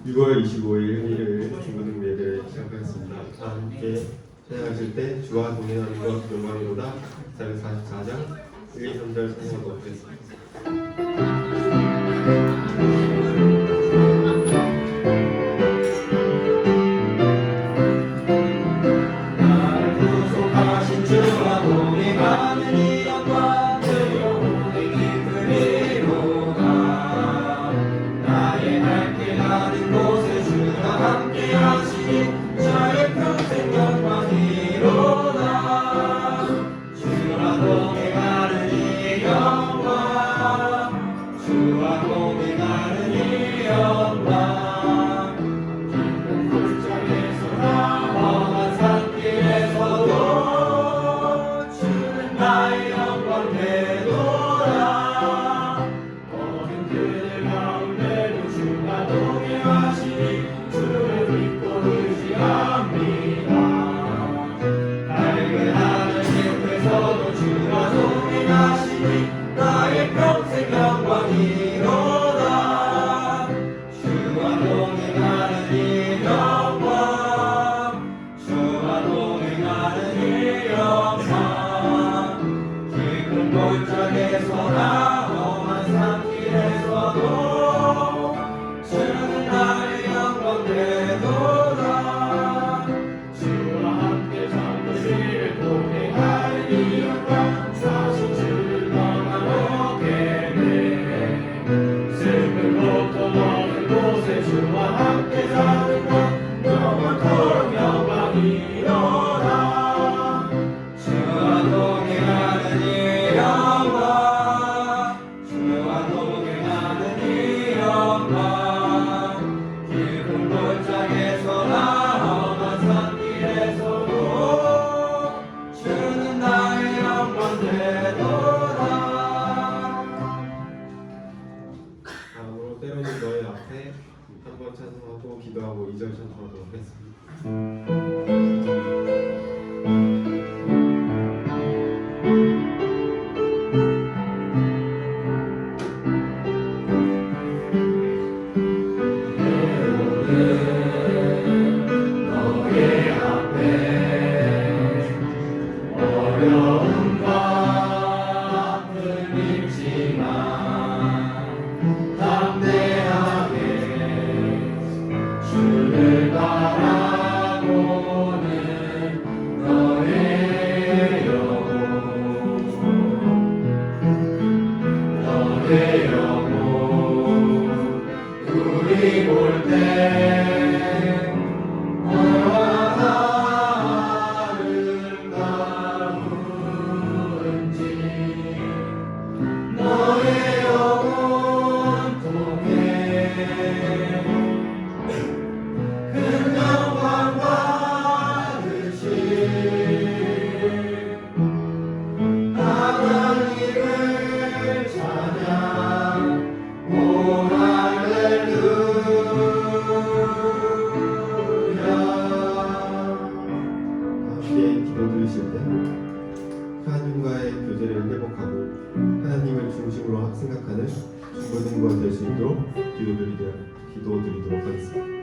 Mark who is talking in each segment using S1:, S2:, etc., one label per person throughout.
S1: 6월 25일 일요일 중고등부 예배를 시작하겠습니다. 다 함께 찬양하실 때 주와 동행하는 것 영광이로다 44장 1, 2, 3절 찬양하도록 하겠습니다. 다음으로 때로는 너의 앞에 한번 찬송하고 기도하고 2절 찬송하도록 하겠습니다. 하나님과의 교제를 회복하고 하나님을 중심으로 생각하는 중고등부가 될 수 있도록 기도드리도록 하겠습니다.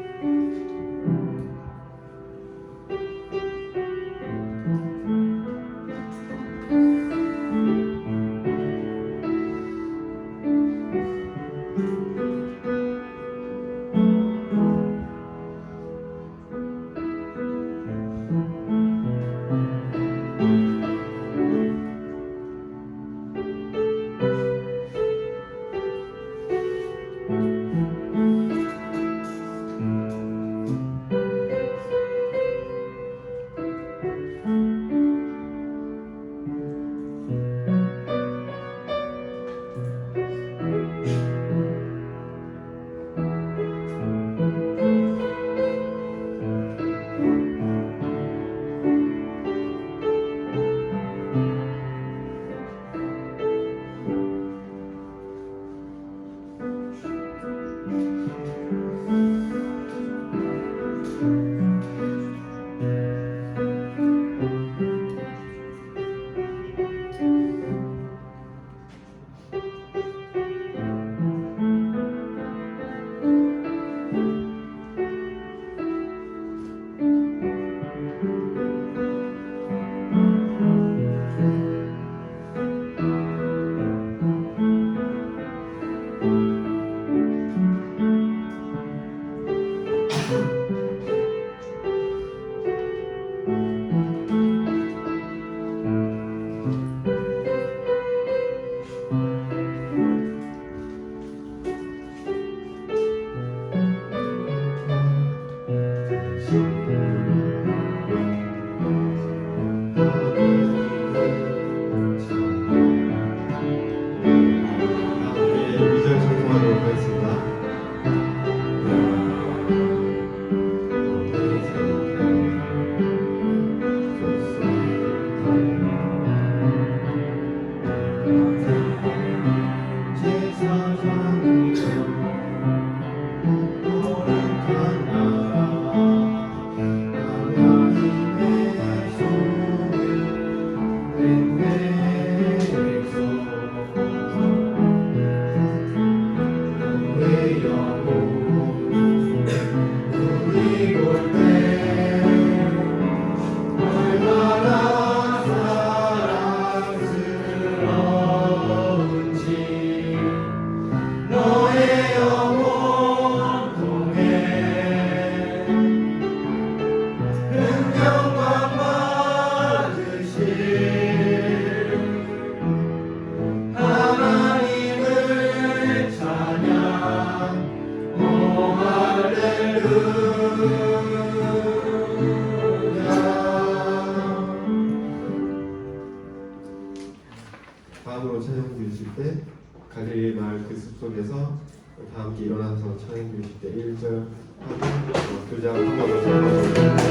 S1: 다음으로 찬양 부르실 때 갈릴리 마을 그 숲속에서 다 함께 일어나서 찬양 부르실 때 1절 하고 2장 한번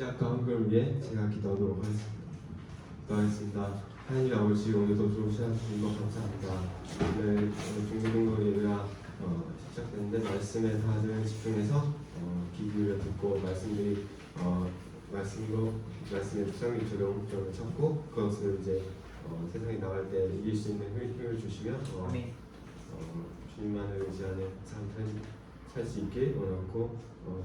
S1: 시작과 헌금을 위해 제가 기도하도록 하겠습니다. 기도하겠습니다. 하나님 아버지, 오늘도 좋은 시간 주신 것 감사합니다. 오늘 중고등거리가 시작됐는데 말씀에 다들 집중해서 귀 기울여 듣고 말씀의 묵상일처럼 저를 찾고 그것을 이제 세상에 나갈 때 이길 수 있는 힘을 주시며 주님만을 의지하는 삶 살 수 있길 원하고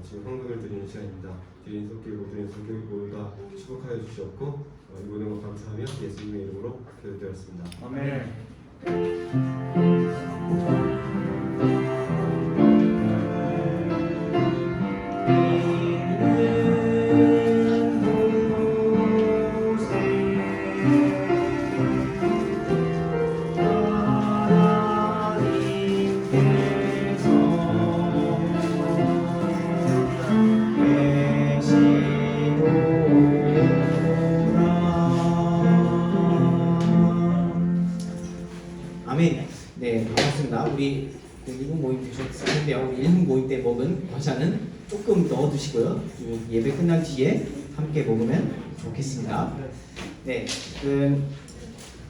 S1: 지금 헌금을 드리는 시간입니다. 드린 손길 모두 다 축복하여 주시옵고 이 모든 것 감사하며 예수님의 이름으로 기도드렸습니다.
S2: 아멘.
S3: 아멘. 네, 반갑습니다. 우리 1분 모임 되셨을 텐데요. 우리 1분 모임 때 먹은 과자는 조금 넣어두시고요. 예배 끝난 뒤에 함께 먹으면 좋겠습니다. 네,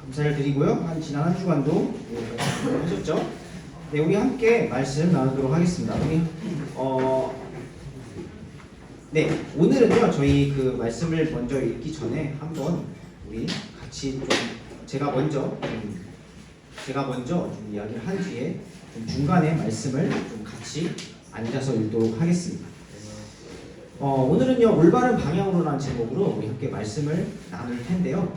S3: 감사를 드리고요. 지난 한 주간도 하셨죠? 네, 우리 함께 말씀 나누도록 하겠습니다. 네, 오늘은요 저희 그 말씀을 먼저 읽기 전에 한번 우리 같이 좀 제가 먼저 좀 이야기를 한 뒤에 좀 중간에 말씀을 좀 같이 앉아서 읽도록 하겠습니다. 오늘은요 올바른 방향으로라는 제목으로 우리 함께 말씀을 나눌 텐데요.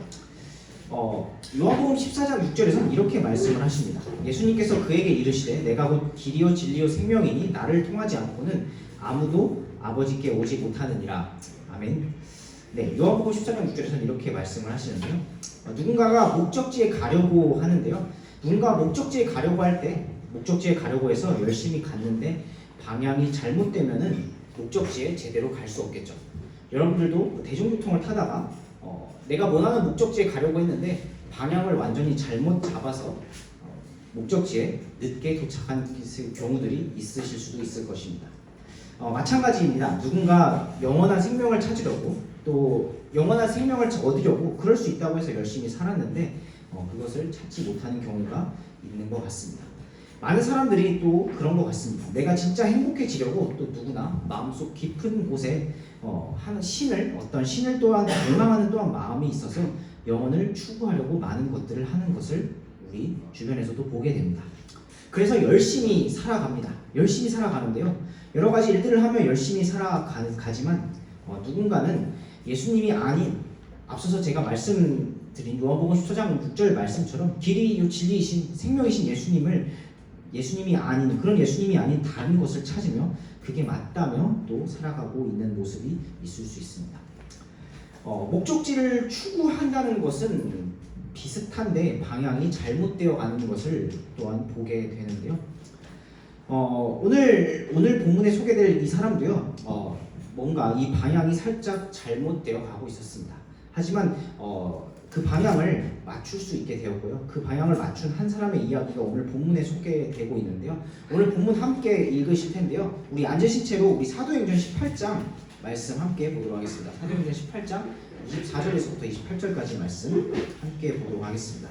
S3: 요한복음 14장 6절에서는 이렇게 말씀을 하십니다. 예수님께서 그에게 이르시되 내가 곧 길이요 진리요 생명이니 나를 통하지 않고는 아무도 아버지께 오지 못하느니라. 아멘. 네, 요한복음 14장 6절에서는 이렇게 말씀을 하시는데요. 누군가가 목적지에 가려고 하는데요. 누군가 목적지에 가려고 할 때 목적지에 가려고 해서 열심히 갔는데 방향이 잘못되면은 목적지에 제대로 갈 수 없겠죠. 여러분들도 대중교통을 타다가 내가 원하는 목적지에 가려고 했는데 방향을 완전히 잘못 잡아서 목적지에 늦게 도착한 경우들이 있으실 수도 있을 것입니다. 마찬가지입니다. 누군가 영원한 생명을 찾으려고 또 영원한 생명을 얻으려고 그럴 수 있다고 해서 열심히 살았는데 그것을 찾지 못하는 경우가 있는 것 같습니다. 많은 사람들이 또 그런 것 같습니다. 내가 진짜 행복해지려고 또 누구나 마음속 깊은 곳에 어떤 신을 또한 갈망하는 또한 마음이 있어서 영혼을 추구하려고 많은 것들을 하는 것을 우리 주변에서도 보게 됩니다. 그래서 열심히 살아갑니다. 열심히 살아가는데요. 여러 가지 일들을 하며 열심히 살아가지만 누군가는 예수님이 아닌 앞서서 제가 말씀드린 요한복음 14장 6절 말씀처럼 길이요 진리이신 생명이신 예수님이 아닌 그런 예수님이 아닌 다른 것을 찾으며 그게 맞다며 또 살아가고 있는 모습이 있을 수 있습니다. 목적지를 추구한다는 것은 비슷한데 방향이 잘못되어 가는 것을 또한 보게 되는데요. 오늘 본문에 소개될 이 사람도요. 뭔가 이 방향이 살짝 잘못되어 가고 있었습니다. 하지만 그 방향을 맞출 수 있게 되었고요. 그 방향을 맞춘 한 사람의 이야기가 오늘 본문에 소개되고 있는데요. 오늘 본문 함께 읽으실 텐데요. 우리 앉으신 채로 우리 사도행전 18장 말씀 함께 보도록 하겠습니다. 사도행전 18장 24절에서부터 28절까지 말씀 함께 보도록 하겠습니다.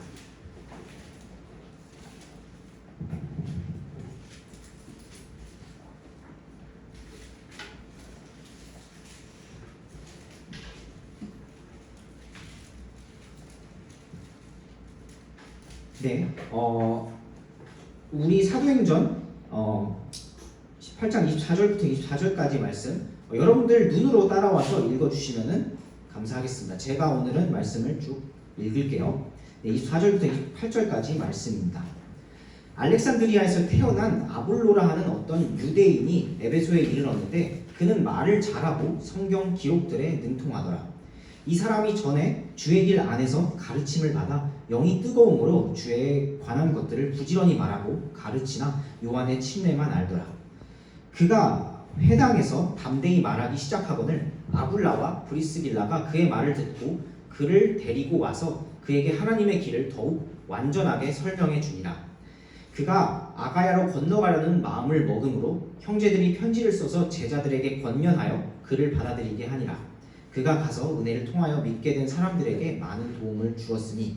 S3: 네, 우리 사도행전 18장 24절부터 24절까지 말씀 여러분들 눈으로 따라와서 읽어주시면은 감사하겠습니다. 제가 오늘은 말씀을 쭉 읽을게요. 네, 24절부터 28절까지 말씀입니다. 알렉산드리아에서 태어난 아볼로라 하는 어떤 유대인이 에베소에 이르렀는데 그는 말을 잘하고 성경 기록들에 능통하더라. 이 사람이 전에 주의 길 안에서 가르침을 받아 영이 뜨거움으로 주에 관한 것들을 부지런히 말하고 가르치나 요한의 침례만 알더라. 그가 회당에서 담대히 말하기 시작하거늘 아굴라와 브리스길라가 그의 말을 듣고 그를 데리고 와서 그에게 하나님의 길을 더욱 완전하게 설명해 주니라. 그가 아가야로 건너가려는 마음을 먹음으로 형제들이 편지를 써서 제자들에게 권면하여 그를 받아들이게 하니라. 그가 가서 은혜를 통하여 믿게 된 사람들에게 많은 도움을 주었으니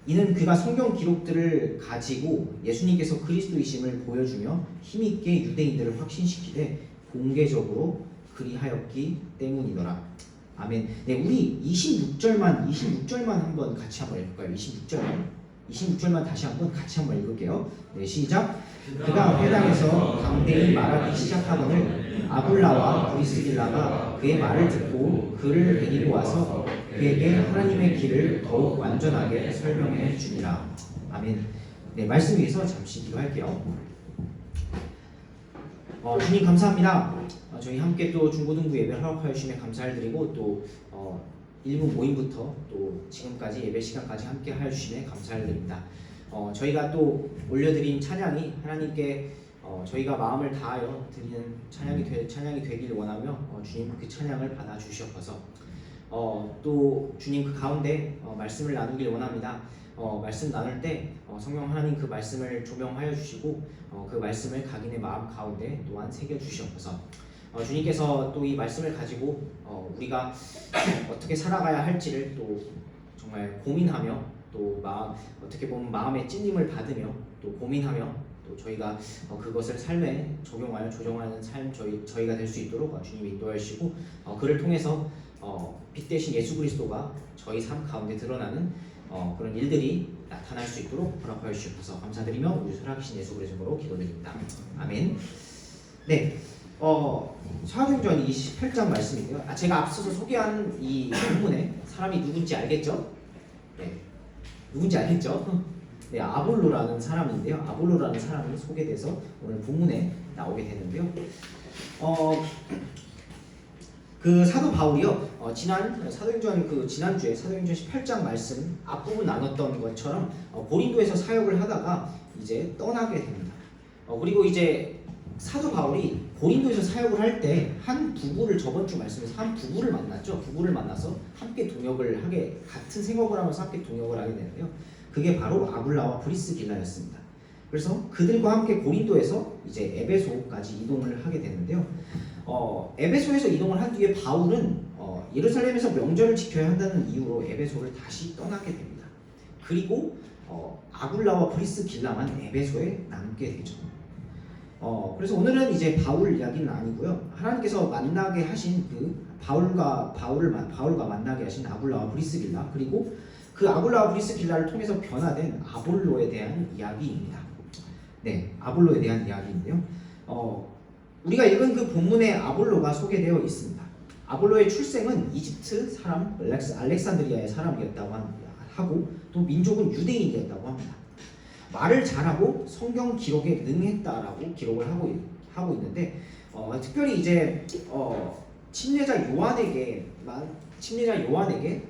S3: 이는 그가 성경 기록들을 가지고 예수님께서 그리스도이심을 보여주며 힘있게 유대인들을 확신시키되 공개적으로 그리하였기 때문이더라. 아멘. 네, 우리 26절만 한번 같이 한번 읽을까요? 26절만 다시 한번 같이 한번 읽을게요. 네, 시작. 그가 회당에서 담대히 말하기 시작하거늘 아굴라와 브리스길라가 그의 말을 듣고 그를 데리고 와서 그에게 하나님의 길을 더욱 완전하게 설명해 주니라. 아멘. 네, 말씀 위에서 잠시 기도할게요. 주님 감사합니다. 저희 함께 또 중고등부 예배를 허락하여 주심에 감사를 드리고 또 1부 모임부터 또 지금까지 예배 시간까지 함께 하여 주심에 감사를 드립니다. 저희가 또 올려드린 찬양이 하나님께 저희가 마음을 다하여 드리는 찬양이 되길 원하며 주님 그 찬양을 받아 주시옵소서. 또 주님 그 가운데 말씀을 나누길 원합니다. 말씀 나눌 때 성령 하나님 그 말씀을 조명하여 주시고 그 말씀을 각인의 마음 가운데 또한 새겨 주시옵소서. 주님께서 또 이 말씀을 가지고 우리가 어떻게 살아가야 할지를 또 정말 고민하며 또 어떻게 보면 마음의 찔림을 받으며 또 고민하며 또 저희가 그것을 삶에 적용하여 조정하는 삶 저희가 될 수 있도록 주님이 인도하시고 그를 통해서 빛 대신 예수 그리스도가 저희 삶 가운데 드러나는 그런 일들이 나타날 수 있도록 허락하여 주셔서 감사드리며 우리 살아계신 예수 그리스도로 기도드립니다. 아멘. 네. 사도행전 28장 말씀인데요. 제가 앞서서 소개한 이 본문의 사람이 누군지 알겠죠? 네. 누군지 알겠죠? 네, 아볼로라는 사람인데요. 아볼로라는 사람이 소개돼서 오늘 본문에 나오게 되는데요. 그 사도 바울이요. 지난주에 사도행전 18장 말씀 앞부분 나눴던 것처럼 고린도에서 사역을 하다가 이제 떠나게 됩니다. 그리고 이제 사도 바울이 고린도에서 사역을 할 때 한 부부를 저번 주 말씀에서 한 부부를 만났죠. 부부를 만나서 함께 동역을 하게 같은 생업을 하면서 함께 동역을 하게 되는데요. 그게 바로 아굴라와 브리스길라였습니다. 그래서 그들과 함께 고린도에서 이제 에베소까지 이동을 하게 되는데요. 에베소에서 이동을 한 뒤에 바울은 예루살렘에서 명절을 지켜야 한다는 이유로 에베소를 다시 떠나게 됩니다. 그리고 아굴라와 브리스길라만 에베소에 남게 되죠. 그래서 오늘은 이제 바울 이야기는 아니고요. 하나님께서 만나게 하신 그 바울과 만나게 하신 아굴라와 브리스길라 그리고 그 아굴라와 브리스길라를 통해서 변화된 아볼로에 대한 이야기입니다. 네, 아볼로에 대한 이야기인데요. 우리가 읽은 그 본문에 아볼로가 소개되어 있습니다. 아볼로의 출생은 이집트 사람 알렉산드리아의 사람이었다고 하고 또 민족은 유대인이었다고 합니다. 말을 잘하고 성경 기록에 능했다라고 기록을 하고 있는데 특별히 이제 침례자 요한에게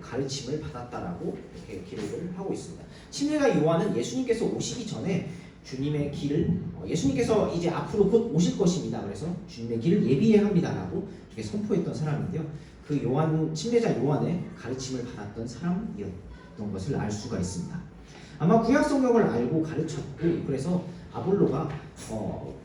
S3: 가르침을 받았다라고 이렇게 기록을 하고 있습니다. 침례자 요한은 예수님께서 오시기 전에 주님의 길을 예수님께서 이제 앞으로 곧 오실 것입니다. 그래서 주님의 길을 예비해야 합니다라고 이렇게 선포했던 사람인데요. 그 침례자 요한의 가르침을 받았던 사람이었던 것을 알 수가 있습니다. 아마 구약 성경을 알고 가르쳤고 그래서 아볼로가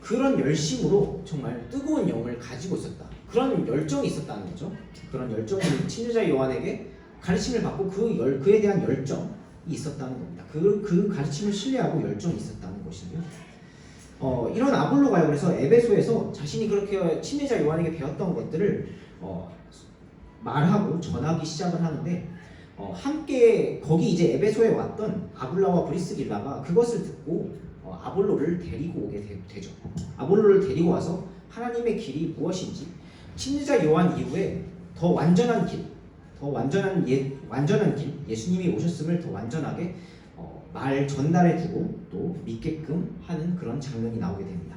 S3: 그런 열심으로 정말 뜨거운 영을 가지고 있었다. 그런 열정이 있었다는 거죠. 그런 열정이 침례자 요한에게 가르침을 받고 그에 대한 열정이 있었다는 겁니다. 그 가르침을 신뢰하고 열정이 있었다는 것이고요. 이런 아볼로가요. 그래서 에베소에서 자신이 그렇게 침례자 요한에게 배웠던 것들을 말하고 전하기 시작을 하는데 함께 거기 이제 에베소에 왔던 아굴라와 브리스길라가 그것을 듣고 아볼로를 데리고 오게 되죠. 아볼로를 데리고 와서 하나님의 길이 무엇인지 침례자 요한 이후에 더 완전한 길, 더 완전한 완전한 길, 예수님이 오셨음을 더 완전하게 말 전달해주고 또 믿게끔 하는 그런 장면이 나오게 됩니다.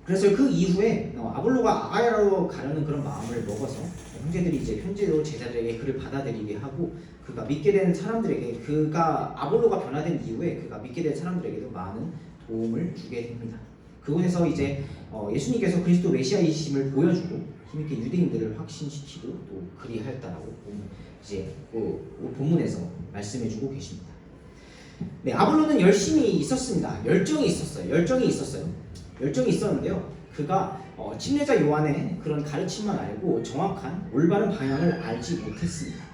S3: 그래서 그 이후에 아볼로가 아가야로 가려는 그런 마음을 먹어서 형제들이 이제 편지로 제자들에게 그를 받아들이게 하고 그가 믿게 된 사람들에게 아볼로가 변화된 이후에 그가 믿게 된 사람들에게도 많은 도움을 주게 됩니다. 그곳에서 이제 예수님께서 그리스도 메시아이심을 보여주고 힘있게 유대인들을 확신시키고 또 그리하였다라고 이제 본문에서 말씀해주고 계십니다. 네, 아볼로는 열심히 있었습니다. 열정이 있었는데요. 그가 침례자 요한의 그런 가르침만 알고 정확한 올바른 방향을 알지 못했습니다.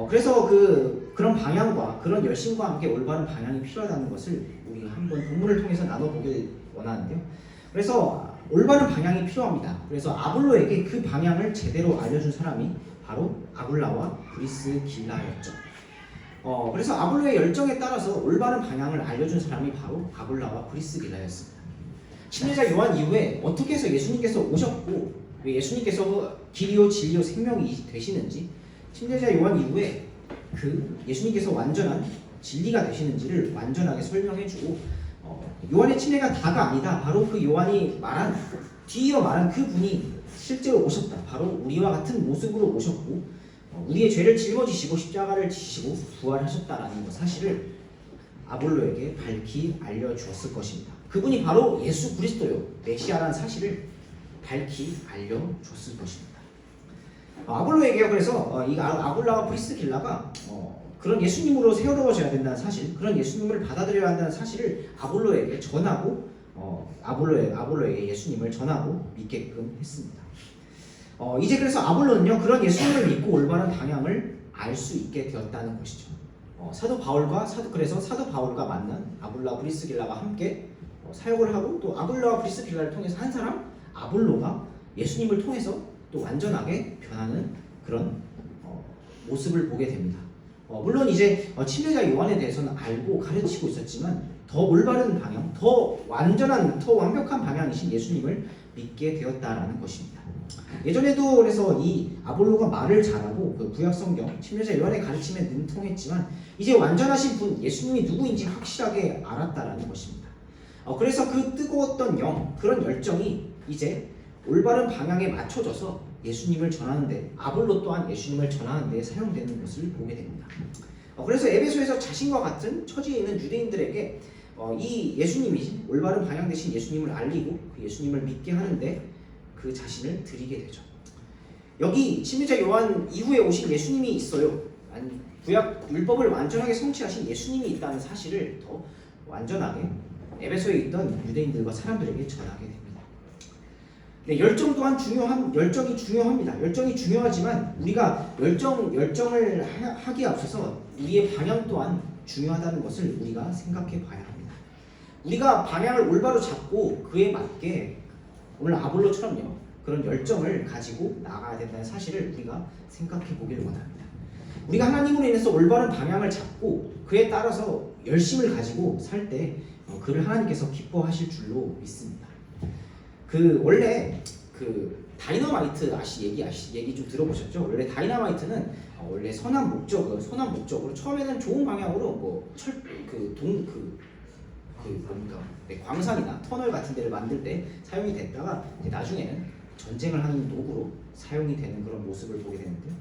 S3: 그래서 그런 방향과 그런 열심과 함께 올바른 방향이 필요하다는 것을 우리 한번 본문을 통해서 나눠보길 원하는데요. 그래서 올바른 방향이 필요합니다. 그래서 아볼로에게 그 방향을 제대로 알려준 사람이 바로 아굴라와 브리스길라였죠. 그래서 아볼로의 열정에 따라서 올바른 방향을 알려준 사람이 바로 아굴라와 브리스길라였습니다. 침례자 요한 이후에 어떻게 해서 예수님께서 오셨고 왜 예수님께서 길이요 진리요 생명이 되시는지 침례자 요한 이후에 그 예수님께서 완전한 진리가 되시는지를 완전하게 설명해주고 요한의 침례가 다가 아니다. 바로 그 요한이 뒤이어 말한 그분이 실제로 오셨다. 바로 우리와 같은 모습으로 오셨고 우리의 죄를 짊어지시고 십자가를 지시고 부활하셨다라는 사실을 아볼로에게 밝히 알려주었을 것입니다. 그분이 바로 예수 그리스도요 메시아라는 사실을 밝히 알려줬을 것입니다. 아볼로에게요. 그래서 이 아굴라와 브리스길라가 그런 예수님으로 세워져야 된다는 사실, 그런 예수님을 받아들여야 한다는 사실을 아볼로에게 전하고 아볼로에게 예수님을 전하고 믿게끔 했습니다. 이제 그래서 아볼로는요 그런 예수님을 믿고 올바른 방향을 알 수 있게 되었다는 것이죠. 사도 바울과 만난 아굴라 브리스길라가 함께 사역을 하고 또 아굴라와 브리스길라를 통해서 한 사람 아볼로가 예수님을 통해서 또 완전하게 변하는 그런 모습을 보게 됩니다. 물론 이제 침례자 요한에 대해서는 알고 가르치고 있었지만 더 올바른 방향, 더 완전한, 더 완벽한 방향이신 예수님을 믿게 되었다라는 것입니다. 예전에도 그래서 이 아볼로가 말을 잘하고 그 구약성경 침례자 요한의 가르침에 능통했지만 이제 완전하신 분 예수님이 누구인지 확실하게 알았다라는 것입니다. 그래서 그 뜨거웠던 그런 열정이 이제 올바른 방향에 맞춰져서 예수님을 전하는데 아볼로 또한 예수님을 전하는 데 사용되는 것을 보게 됩니다. 그래서 에베소에서 자신과 같은 처지에 있는 유대인들에게 이 예수님이 올바른 방향 되신 예수님을 알리고 그 예수님을 믿게 하는데 그 자신을 드리게 되죠. 여기 침례자 요한 이후에 오신 예수님이 있어요. 구약 율법을 완전하게 성취하신 예수님이 있다는 사실을 더 완전하게 에베소에 있던 유대인들과 사람들에게 전하게 됩니다. 네, 열정이 중요합니다. 열정이 중요하지만 우리가 열정을 하기에 앞서서 우리의 방향 또한 중요하다는 것을 우리가 생각해 봐야 합니다. 우리가 방향을 올바로 잡고 그에 맞게 오늘 아볼로처럼요 그런 열정을 가지고 나가야 된다는 사실을 우리가 생각해 보길 원합니다. 우리가 하나님으로 인해서 올바른 방향을 잡고 그에 따라서 열심을 가지고 살 때 그를 하나님께서 기뻐하실 줄로 믿습니다. 원래 다이너마이트 얘기 좀 들어보셨죠? 원래 다이너마이트는 원래 선한 목적으로 처음에는 좋은 방향으로 광산이나 터널 같은 데를 만들 때 사용이 됐다가 나중에는 전쟁을 하는 도구로 사용이 되는 그런 모습을 보게 되는데요.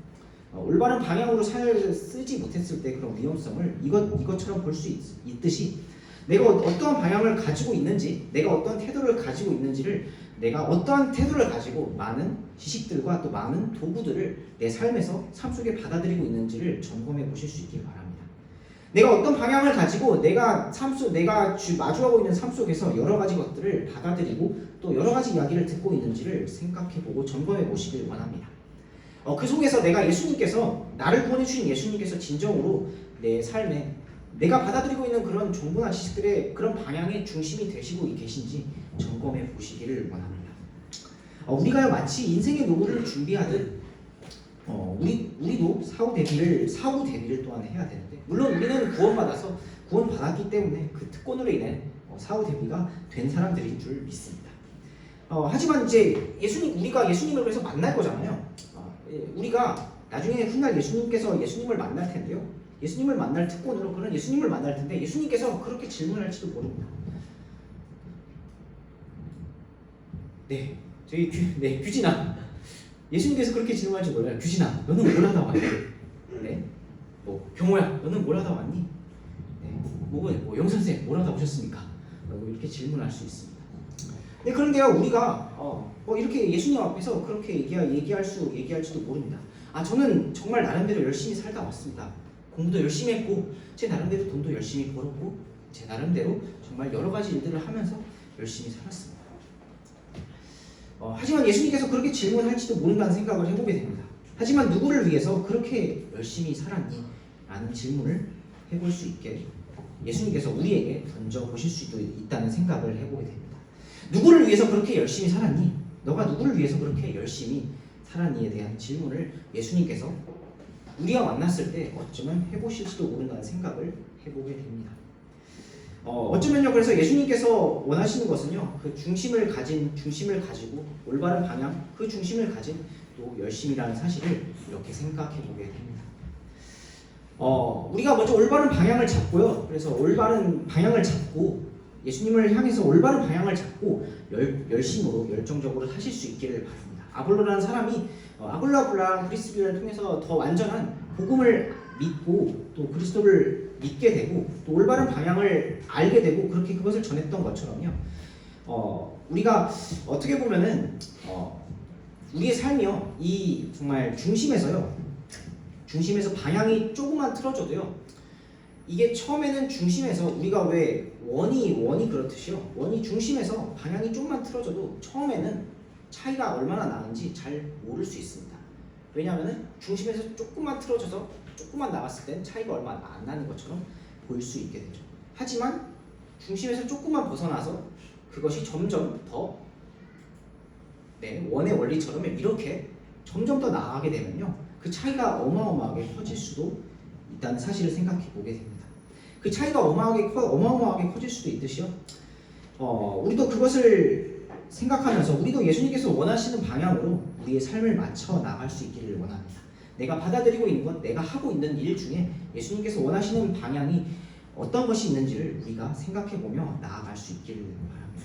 S3: 올바른 방향으로 쓰지 못했을 때 그런 위험성을 이것처럼 볼 수 있듯이 내가 어떠한 방향을 가지고 있는지, 내가 어떠한 태도를 가지고 있는지를 내가 어떠한 태도를 가지고 많은 지식들과 또 많은 도구들을 내 삶 속에 받아들이고 있는지를 점검해 보실 수 있길 바랍니다. 내가 어떤 방향을 가지고 내가 마주하고 있는 삶 속에서 여러 가지 것들을 받아들이고 또 여러 가지 이야기를 듣고 있는지를 생각해 보고 점검해 보시길 원합니다. 그 속에서 나를 구원해 주신 예수님께서 진정으로 내 삶에 내가 받아들이고 있는 그런 정보나 지식들의 그런 방향의 중심이 되시고 계신지 점검해 보시기를 원합니다. 우리가 마치 인생의 노후를 준비하듯 우리도 사후 대비를 또한 해야 되는데, 물론 우리는 구원받았기 때문에 그 특권으로 인해 사후 대비가 된 사람들인 줄 믿습니다. 하지만 이제 우리가 예수님을 그래서 만날 거잖아요. 우리가 나중에 훗날 예수님께서 예수님을 만날 텐데요. 예수님을 만날 특권으로 그런 예수님을 만날 텐데 예수님께서 그렇게 질문할지도 모릅니다. 네, 저희 규진아, 예수님께서 그렇게 질문할지 몰라요. 규진아, 너는 뭘 하다 왔니? 네, 뭐 경호야, 너는 뭘 하다 왔니? 네, 뭐 영선생 뭘 하다 오셨습니까? 이렇게 질문할 수 있습니다. 네, 그런데요, 우리가 이렇게 예수님 앞에서 그렇게 얘기할지도 모릅니다. 저는 정말 나름대로 열심히 살다 왔습니다. 공부도 열심히 했고 제 나름대로 돈도 열심히 벌었고 제 나름대로 정말 여러 가지 일들을 하면서 열심히 살았습니다. 하지만 예수님께서 그렇게 질문할지도 모른다는 생각을 해보게 됩니다. 하지만 누구를 위해서 그렇게 열심히 살았니? 라는 질문을 해볼 수 있게 예수님께서 우리에게 던져보실 수도 있다는 생각을 해보게 됩니다. 누구를 위해서 그렇게 열심히 살았니? 너가 누구를 위해서 그렇게 열심히 살았니에 대한 질문을 예수님께서 우리가 만났을 때 어쩌면 해보실지도 모른다는 생각을 해보게 됩니다. 어쩌면요, 그래서 예수님께서 원하시는 것은요, 그 중심을 가지고 올바른 방향, 그 중심을 가진 또 열심이라는 사실을 이렇게 생각해 보게 됩니다. 우리가 먼저 올바른 방향을 잡고요. 그래서 올바른 방향을 잡고 예수님을 향해서 올바른 방향을 잡고 열심으로 열정적으로 사실 수 있기를 바랍니다. 아볼로라는 사람이 아볼로랑 브리스비를 통해서 더 완전한 복음을 믿고 또 그리스도를 믿게 되고 또 올바른 방향을 알게 되고 그렇게 그것을 전했던 것처럼요. 우리가 어떻게 보면은 우리의 삶이요, 이 정말 중심에서 방향이 조금만 틀어져도요, 이게 처음에는 중심에서 우리가 왜 원이 그렇듯이요, 원이 중심에서 방향이 조금만 틀어져도 처음에는 차이가 얼마나 나는지 잘 모를 수 있습니다. 왜냐하면 중심에서 조금만 틀어져서 조금만 나갔을 땐 차이가 얼마 안 나는 것처럼 보일 수 있게 되죠. 하지만 중심에서 조금만 벗어나서 그것이 점점 더 원의 원리처럼 이렇게 점점 더 나아가게 되면요, 그 차이가 어마어마하게 커질 수도 있다는 사실을 생각해 보게 됩니다. 그 차이가 어마어마하게 커질 수도 있듯이요, 우리도 그것을 생각하면서 우리도 예수님께서 원하시는 방향으로 우리의 삶을 맞춰 나갈 수 있기를 원합니다. 내가 받아들이고 있는 것, 내가 하고 있는 일 중에 예수님께서 원하시는 방향이 어떤 것이 있는지를 우리가 생각해보며 나아갈 수 있기를 바랍니다.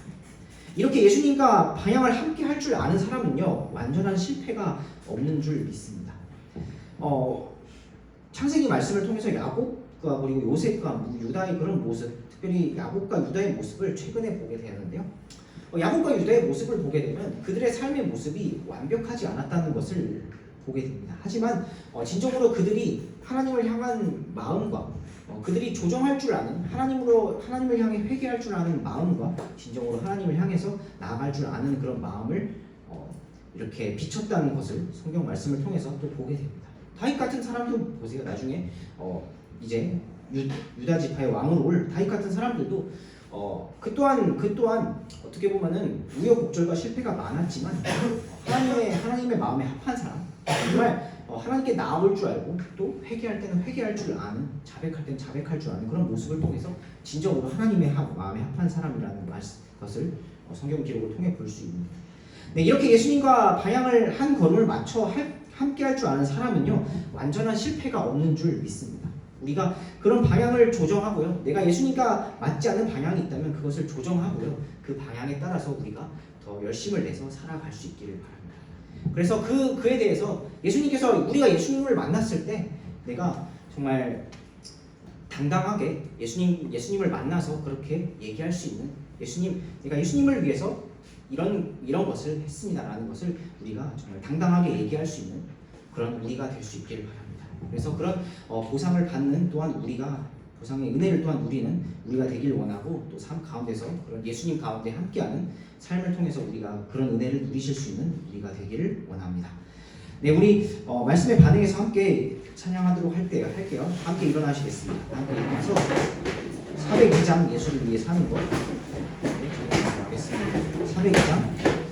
S3: 이렇게 예수님과 방향을 함께 할 줄 아는 사람은요, 완전한 실패가 없는 줄 믿습니다. 창세기 말씀을 통해서 야곱과 그리고 요셉과 유다의 그런 모습, 특별히 야곱과 유다의 모습을 최근에 보게 되는데요. 야곱과 유다의 모습을 보게 되면 그들의 삶의 모습이 완벽하지 않았다는 것을 보게 됩니다. 하지만 진정으로 그들이 하나님을 향한 마음과 그들이 조정할 줄 아는 하나님을 향해 회개할 줄 아는 마음과 진정으로 하나님을 향해서 나아갈 줄 아는 그런 마음을 이렇게 비췄다는 것을 성경 말씀을 통해서 또 보게 됩니다. 다윗 같은 사람도 보세요. 나중에 이제 유다 지파의 왕으로 올 다윗 같은 사람들도 그 또한 어떻게 보면은 우여곡절과 실패가 많았지만 하나님의 마음에 합한 사람, 정말 하나님께 나아올 줄 알고 또 회개할 때는 회개할 줄 아는, 자백할 때는 자백할 줄 아는 그런 모습을 통해서 진정으로 하나님의 마음에 합한 사람이라는 것을 성경 기록을 통해 볼 수 있습니다. 네, 이렇게 예수님과 방향을 한 걸음을 맞춰 함께 할 줄 아는 사람은요, 완전한 실패가 없는 줄 믿습니다. 우리가 그런 방향을 조정하고요, 내가 예수님과 맞지 않는 방향이 있다면 그것을 조정하고요, 그 방향에 따라서 우리가 더 열심을 내서 살아갈 수 있기를 바랍니다. 그래서 그에 대해서 예수님께서 우리가 예수님을 만났을 때 내가 정말 당당하게 예수님을 만나서 그렇게 얘기할 수 있는, 내가 예수님을 위해서 이런 것을 했습니다라는 것을 우리가 정말 당당하게 얘기할 수 있는 그런 우리가 될 수 있기를 바랍니다. 그래서 그런 보상을 받는 또한 보상의 은혜를 또한 우리가 되길 원하고, 또 삶 가운데서 그런 예수님 가운데 함께하는 삶을 통해서 우리가 그런 은혜를 누리실 수 있는 우리가 되기를 원합니다. 네, 우리 말씀에 반응해서 함께 찬양하도록 할게요. 함께 일어나시겠습니다. 함께 일어나서 402장 예수를 위해 사는 것, 하겠습니다. 402장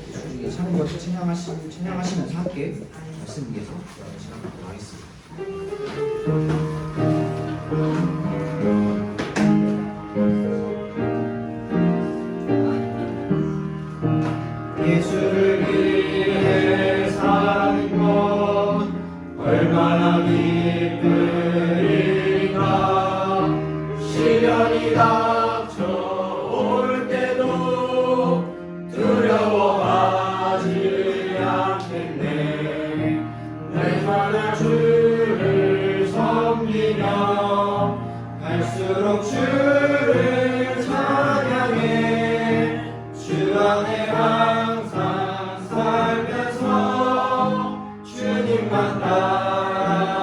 S3: 예수를 위해 사는 것을 찬양하시면서 함께 말씀 위해서 시작하도록 하겠습니다. 예수를 위해 사는 것
S2: 받으리라. 시련이 닥쳐올 때도 두려워하지 않겠네. 날마다 주를 섬기며 갈수록 주를 찬양해. 주 안에 항상 살면서 주님만 따라가겠네.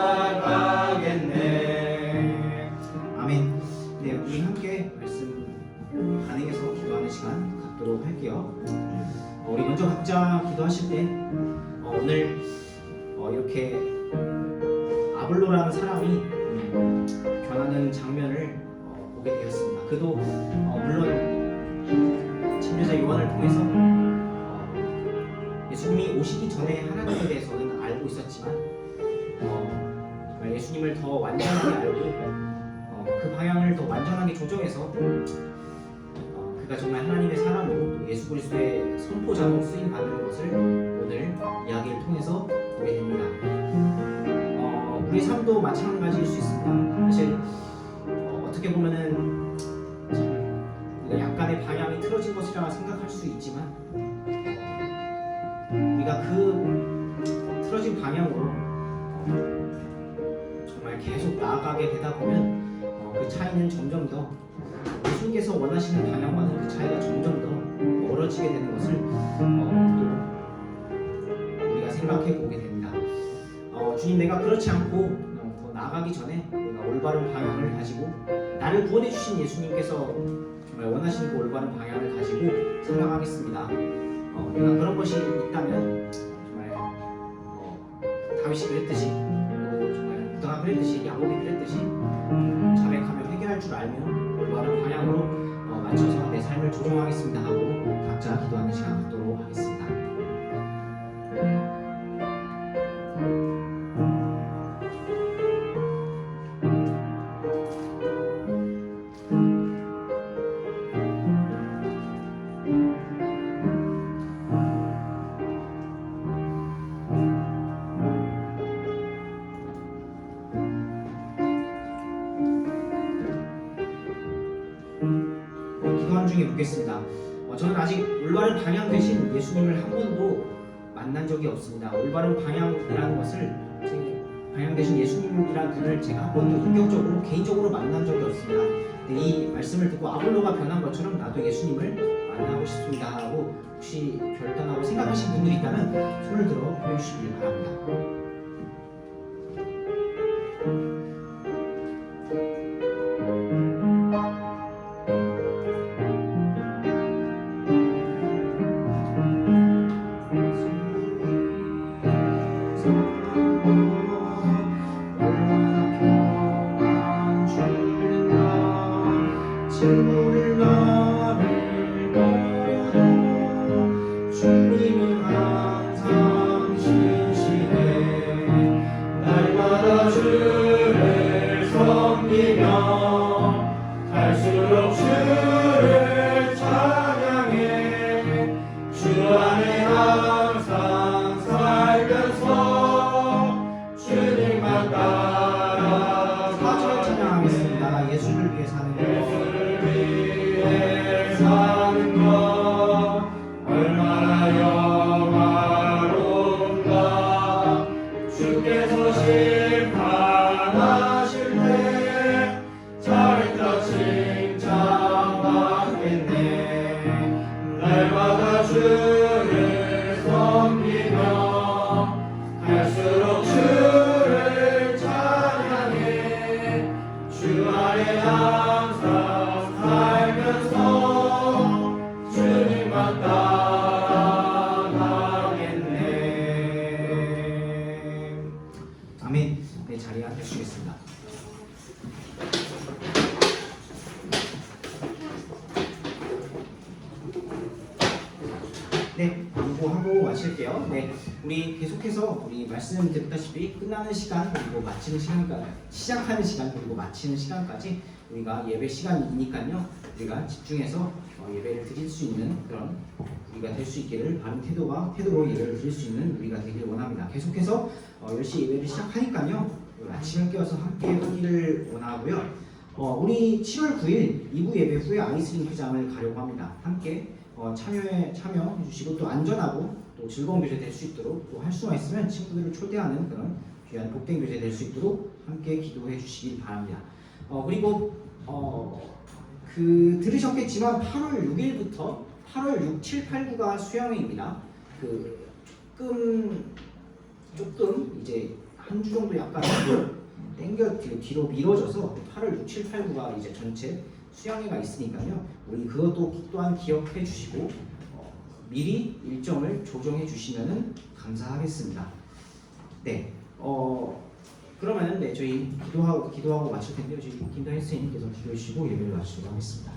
S3: 아멘. 네, 우리 함께 말씀 반응해서 기도하는 시간 갖도록 할게요. 우리 먼저 각자 기도하실 때 오늘 이렇게 아볼로라는 사람이 변하는 장면을 보게 되었습니다. 그도 물론 침례자 요한을 통해서 예수님이 오시기 전에 하나님에 대해서는 알고 있었지만 정말 예수님을 더 완전하게 알고 그 방향을 더 완전하게 조정해서 그가 정말 하나님의 사람으로 또 예수 그리스도의 선포자로 쓰임 받는 것을 오늘 이야기를 통해서 보게 됩니다. 우리의 삶도 마찬가지일 수 있습니다. 사실 어떻게 보면은 우리가 약간의 방향이 틀어진 것이라 생각할 수 있지만 우리가 그 틀어진 방향으로 정말 계속 나아가게 되다 보면 그 차이는 점점 더 예수님께서 원하시는 방향과는 그 차이가 점점 더 멀어지게 되는 것을 또 우리가 생각해 보게 됩니다. 주님, 내가 그렇지 않고 더 나아가기 전에 내가 올바른 방향을 가지고 나를 구원해 주신 예수님께서 정말 원하시는 그 올바른 방향을 가지고 살아가겠습니다. 내가 그런 것이 있다면 정말 다윗이 그랬듯이 또 정말 부다가 그랬듯이 야곱이 그랬듯이 자백하며 회개할 줄 알면 올바른 방향으로 맞춰서 내 삶을 조정하겠습니다 하고 각자 기도하는 시간 갖도록 하겠습니다. 기도하는 중에 묻겠습니다. 저는 아직 올바른 방향 대신 예수님을 한 번도 만난 적이 없습니다. 올바른 방향이라는 것을 방향 대신 예수님이라는 분을 제가 한 번도 인격적으로 개인적으로 만난 적이 없습니다. 근데 이 말씀을 듣고 아볼로가 변한 것처럼 나도 예수님을 만나고 싶습니다 하고 혹시 결단하고 생각하신 분들이 있다면 손을 들어 보여주시길 바랍니다.
S2: 친구를 나를 버려도 주님은 항상 신실해. 날마다 주를 섬기며 갈수록 주를 찬양해. 주 안에 항상 살면서 주님만 따라
S3: 찬양하겠습니다. 예수를 위해 사는 것.
S2: 사는 것 얼마나 영화로운가. 주께서 심판하실 때 잘했다 칭찬받겠네. 날마다 주를 섬기며 갈수록 주를 찬양해. 주 안에 항상 살면서 주님만 따라가겠네.
S3: 아멘. 네, 자리에 앉으시겠습니다. 네, 광고하고 마칠게요. 네, 우리 계속해서 우리 말씀 듣다시피 끝나는 시간 그리고 마치는 시간까지, 시작하는 시간 그리고 마치는 시간까지 우리가 예배 시간이니까요. 우리가 집중해서 예배를 드릴 수 있는 그런 우리가 될 수 있기를, 바른 태도로 예배를 드릴 수 있는 우리가 되길 원합니다. 계속해서 10시 예배를 시작하니까요. 또 아침을 깨워서 함께 하기를 원하고요. 우리 7월 9일 2부 예배 후에 아이스링크장을 가려고 합니다. 함께 참여해 주시고 또 안전하고 또 즐거운 교제 될 수 있도록 또 할 수만 있으면 친구들을 초대하는 그런 귀한 복된 교제 될 수 있도록 함께 기도해 주시길 바랍니다. 그리고 들으셨겠지만 8월 6일부터 8월 6, 7, 8, 9가 수영회입니다. 조금 이제 한 주 정도 약간 뒤로 미뤄져서 8월 6, 7, 8, 9가 이제 전체 수영회가 있으니까요. 우리 그것도 또한 기억해 주시고 미리 일정을 조정해 주시면은 감사하겠습니다. 네. 그러면은 네, 저희 기도하고 마칠 텐데요. 저희 김다혜 선생님께서 기도해 주시고 예배를 마치도록 하겠습니다.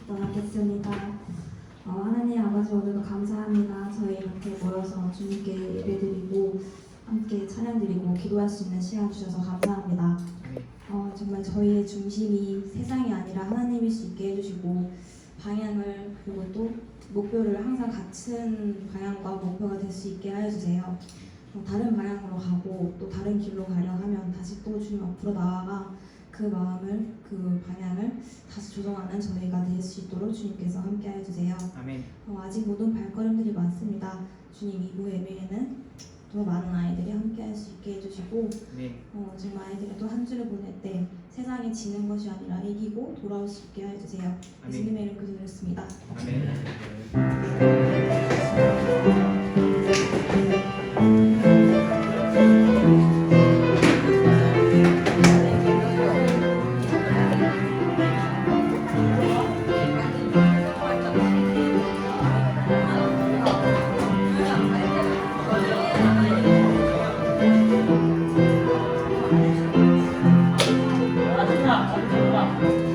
S4: 기도하겠습니다. 하나님 아버지 오늘도 감사합니다. 저희 이렇게 모여서 주님께 예배드리고 함께 찬양드리고 기도할 수 있는 시간 주셔서 감사합니다. 정말 저희의 중심이 세상이 아니라 하나님일 수 있게 해주시고 방향을 그리고 또 목표를 항상 같은 방향과 목표가 될 수 있게 하여주세요. 다른 방향으로 가고 또 다른 길로 가려 하면 다시 또 주님 앞으로 나아가 그 마음을 그 방향을 다시 조정하는 저희가 될 수 있도록 주님께서 함께 해주세요.
S3: 아멘.
S4: 아직 모든 발걸음들이 많습니다. 주님 이부 예배에는 더 많은 아이들이 함께 할 수 있게 해주시고
S3: 네.
S4: 정말 아이들이 또 한 주를 보낼 때 세상에 지는 것이 아니라 이기고 돌아올 수 있게 해주세요. 예수님의 이름 기도드렸습니다.
S2: 아줌마